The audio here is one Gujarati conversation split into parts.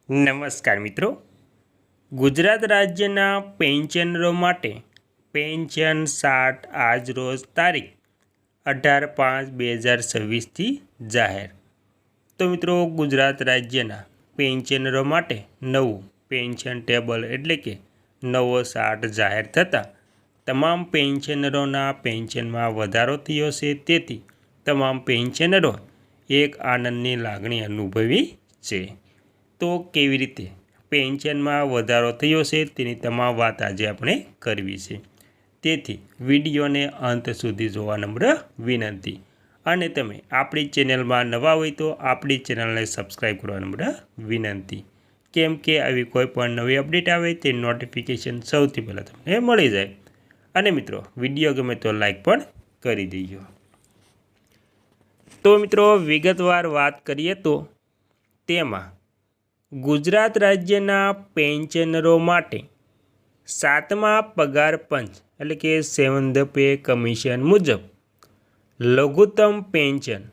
નમસ્કાર મિત્રો, ગુજરાત રાજ્યના પેન્શનરો માટે પેન્શન 60 આજ રોજ તારીખ 18/5/2026થી જાહેર। તો મિત્રો, ગુજરાત રાજ્યના પેન્શનરો માટે નવું પેન્શન ટેબલ એટલે કે નવો 60 જાહેર થતાં તમામ પેન્શનરોના પેન્શનમાં વધારો થયો છે। તેથી તમામ પેન્શનરો એક આનંદની લાગણી અનુભવી છે। તો કેવી રીતે પેન્શનમાં વધારો થયો છે તેની તમામ વાત આજે આપણે કરવી છે। તેથી વિડીયોને અંત સુધી જોવા નમ્ર વિનંતી, અને તમે આપણી ચેનલમાં નવા હોય તો આપણી ચેનલને સબસ્ક્રાઈબ કરવા નમ્ર વિનંતી, કેમ કે આવી કોઈ પણ નવી અપડેટ આવે તે નોટિફિકેશન સૌથી પહેલાં તમને મળી જાય। અને મિત્રો, વિડીયો ગમે તો લાઈક પણ કરી દેજો। તો મિત્રો, વિગતવાર વાત કરીએ તો તેમાં ગુજરાત રાજ્યના પેન્શનરો માટે 7મા પગાર પંચ એટલે કે 7th પે કમિશન મુજબ લઘુત્તમ પેન્શન,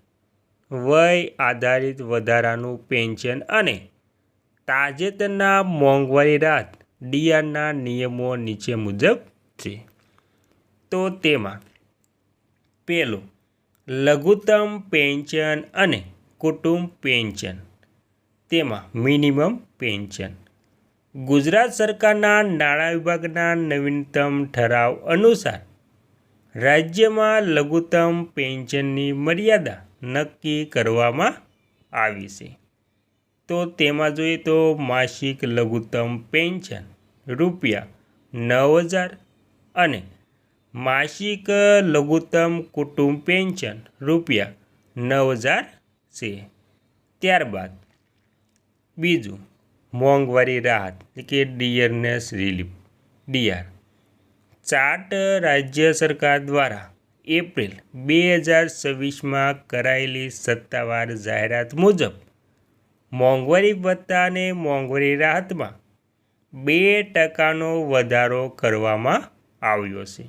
વય આધારિત વધારાનું પેન્શન અને તાજેતરના મોંઘવારી રાહત ડીઆરના નિયમો નીચે મુજબ છે। તો તેમાં પહેલું, લઘુત્તમ પેન્શન અને કુટુંબ પેન્શન, તેમાં મિનિમમ પેન્શન ગુજરાત સરકારના નાણાં વિભાગના નવીનતમ ઠરાવ અનુસાર રાજ્યમાં લઘુત્તમ પેન્શનની મર્યાદા નક્કી કરવામાં આવી છે। તો તેમાં જોઈએ તો માસિક લઘુત્તમ પેન્શન ₹9,000 અને માસિક લઘુત્તમ કુટુંબ પેન્શન ₹9,000 છે। ત્યારબાદ બીજું, મોંઘવારી રાહત એટલે કે ડિયરનેસ રિલીફ ડીઆર ચાર્ટ રાજ્ય સરકાર દ્વારા એપ્રિલ 2026માં કરાયેલી સત્તાવાર જાહેરાત મુજબ મોંઘવારી ભથ્થા અને મોંઘવારી રાહતમાં 2% વધારો કરવામાં આવ્યો છે।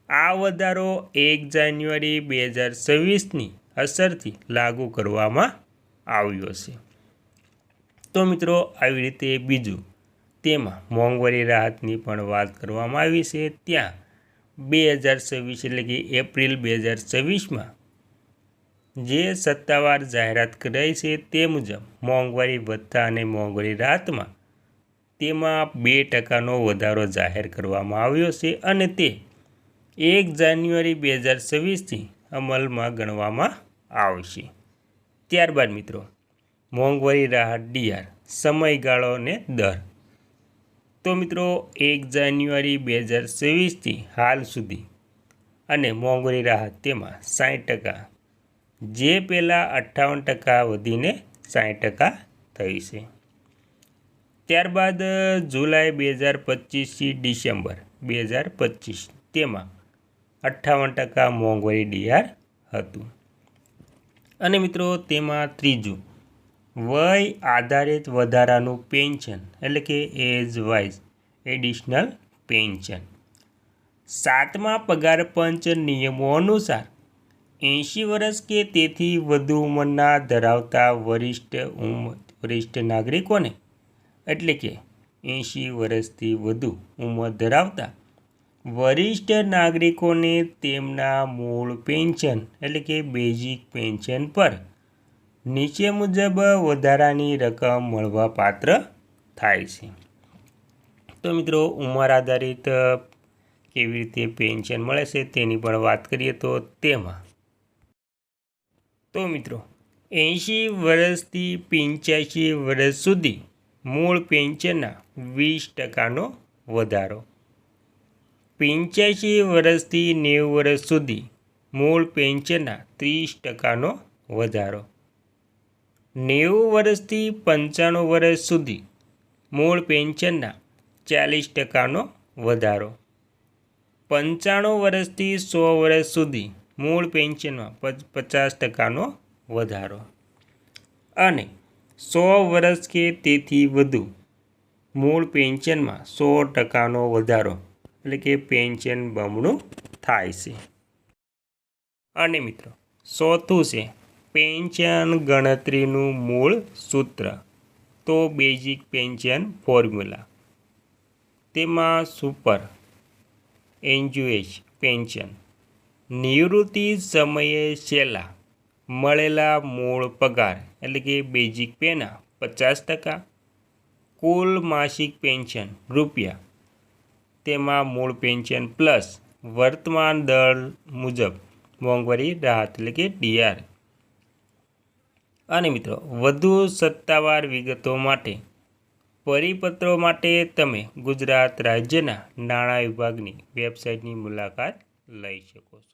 આ વધારો 1 જાન્યુઆરી 2026ની અસરથી લાગુ કરવામાં આવ્યો છે। તો મિત્રો, આવી રીતે બીજું, તેમાં મોંઘવારી રાહતની પણ વાત કરવામાં આવી છે। ત્યાં 2026 એટલે કે એપ્રિલ 2026માં જે સત્તાવાર જાહેરાત કરાઈ છે તે મુજબ મોંઘવારી ભથ્થા અને મોંઘવારી રાહતમાં તેમાં 2%નો વધારો જાહેર કરવામાં આવ્યો છે અને તે 1 જાન્યુઆરી 2026થી અમલમાં ગણવામાં આવશે। ત્યારબાદ મિત્રો, મોંઘવારી રાહત ડીઆર સમયગાળો અને દર, તો મિત્રો 1 જાન્યુઆરી 2026થી હાલ સુધી અને મોંઘવારી રાહત તેમાં 60%, જે પહેલાં 58% વધીને 60% થઈ છે। ત્યારબાદ જુલાઈ 2025થી ડિસેમ્બર 2025 તેમાં 58% મોંઘવારી ડીઆર હતું। અને મિત્રો, તેમાં ત્રીજું, વય આધારિત વધારાનું પેન્શન એટલે કે એજ વાઇઝ એડિશનલ પેન્શન 7મા પગાર પંચ નિયમો અનુસાર 80 વર્ષ કે તેથી વધુ ઉંમરના ધરાવતા વરિષ્ઠ નાગરિકોને એટલે કે 80 વર્ષથી વધુ ઉંમર ધરાવતા વરિષ્ઠ નાગરિકોને તેમના મૂળ પેન્શન એટલે કે બેઝિક પેન્શન પર નીચે મુજબ વધારાની રકમ મળવાપાત્ર થાય છે। તો મિત્રો, ઉંમર આધારિત કેવી રીતે પેન્શન મળે છે તેની પણ વાત કરીએ તો તેમાં તો મિત્રો 80 વર્ષથી 85 વર્ષ સુધી મૂળ પેન્શનના 20%નો વધારો, 85 વર્ષથી 90 વર્ષ સુધી મૂળ પેન્શનના 30%નો વધારો, 90 વર્ષથી 95 વર્ષ સુધી મૂળ પેન્શનના 40%નો વધારો, 95 વર્ષથી 100 વર્ષ સુધી મૂળ પેન્શનમાં 50%નો વધારો અને 100 વર્ષ કે તેથી વધુ મૂળ પેન્શનમાં 100%નો વધારો એટલે કે પેન્શન બમણું થાય છે। અને મિત્રો, ચોથું છે પેન્શન ગણતરીનું મૂળ સૂત્ર તો બેઝિક પેન્શન ફોર્મ્યુલા, તેમાં સુપર એન્યુએજ પેન્શન, નિવૃત્તિ સમયે છેલ્લા મળેલા મૂળ પગાર એટલે કે બેઝિક પેના 50%, કુલ માસિક પેન્શન રૂપિયા, તેમાં મૂળ પેન્શન પ્લસ વર્તમાન દર મુજબ મોંઘવારી રાહત એટલે કે ડીઆર. અને મિત્રો વધુ સત્તાવાર વિગતો માટે પરિપત્રો માટે તમે ગુજરાત રાજ્યના નાણાં વિભાગની વેબસાઇટની મુલાકાત લઈ શકો છો.